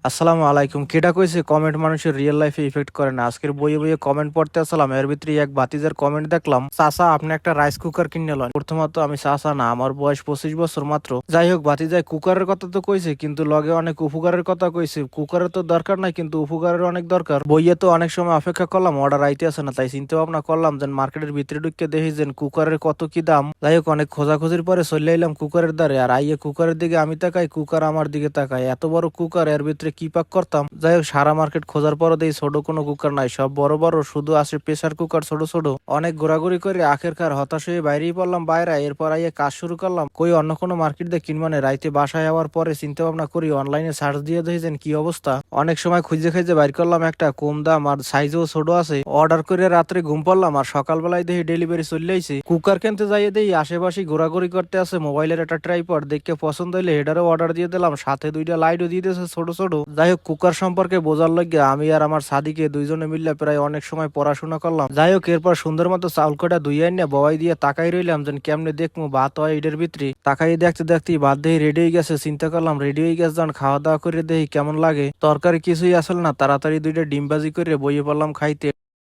আসসালামু আলাইকুম। কেডা কইছে কমেন্ট মানুষের রিয়েল লাইফে ইফেক্ট করে না? আজকের বইয়ে বইয়ে কমেন্ট পড়তে আসলাম, এর ভিতরে এক ভাতিজার কমেন্ট দেখলাম, চাচা আপনি একটা রাইস কুকার কিনে লন। প্রথমত আমি চাচা না, আমার বয়স 25 বছর মাত্র। যাই হোক, ভাতিজায় কুকারের কথা তো কইছে, কিন্তু লগে অনেক উপকারের কথা কইছে। কুকারের তো দরকার নাই, কিন্তু উপকারের অনেক দরকার। বইয়ে তো অনেক সময় অপেক্ষা করলাম, অর্ডার আইতে আসে না, তাই চিন্তা ভাবনা করলাম যে মার্কেটের ভিতরে ঢুকে দেখি যে কুকারের কত কি দাম। যাই হোক, অনেক খোঁজাখুঁজির পরে চলে এলাম কুকারের দ্বারে। আর আইয়ে কুকারের দিকে আমি তাকাই, কুকার আমার দিকে তাকায়। এত বড় কুকার, এর ভিতরে কি পাক করতাম। যাই হোক, সারা মার্কেট খোঁজার পর দেই ছোট কোনো কুকার নাই, সব বড় বড়, শুধু আছে প্রেসার কুকার ছোট ছোট। অনেক ঘোরাঘুরি করে আখেরকার হতাশ হয়ে বাইরেই পড়লাম বাইরে। এরপর আইয়ে কাজ শুরু করলাম, কই অন্য কোনো মার্কেট দিয়ে কিনবানে। রাইতে বাসায় যাওয়ার পরে চিন্তা ভাবনা করি, অনলাইনে সার্চ দিয়ে দেখেছেন কি অবস্থা। অনেক সময় খুঁজে খুঁজে বাইর করলাম একটা, কম দাম আর সাইজও ছোট আছে। অর্ডার করে রাত্রে ঘুম পারলাম, আর সকালবেলায় দেখি ডেলিভারি চলে আইছে। কুকার কিনতে যাইয়ে দেই আশেপাশে ঘোরাঘুরি করতে আছে, মোবাইলের একটা ট্রাইপড দেখে পছন্দ হইলে হেডারও অর্ডার দিয়ে দিলাম, সাথে দুইটা লাইটও দিয়ে দিয়েছে ছোট ছোট। যাই হোক, কুকার সম্পর্কে বোঝার লাগে আমি আর আমার সাদিকে দুইজনে মিললে প্রায় অনেক সময় পড়াশোনা করলাম। যাই হোক, এরপর সুন্দর মতো চাউল কটা ধুই আইনে ববাই দিয়ে তাকাই রইলাম যেন কেমনে দেখবো ভাত হয় এটার ভিতরে। তাকাই দেখতে দেখতে ভাত দেহি রেডি হয়ে গেছে। চিন্তা করলাম রেডি হয়ে গেছে যখন, খাওয়া দাওয়া করে দেখি কেমন লাগে। তরকারি কিছুই আসল না, তাড়াতাড়ি দুইটা ডিম ভাজি করে বইয়ে পড়লাম খাইতে।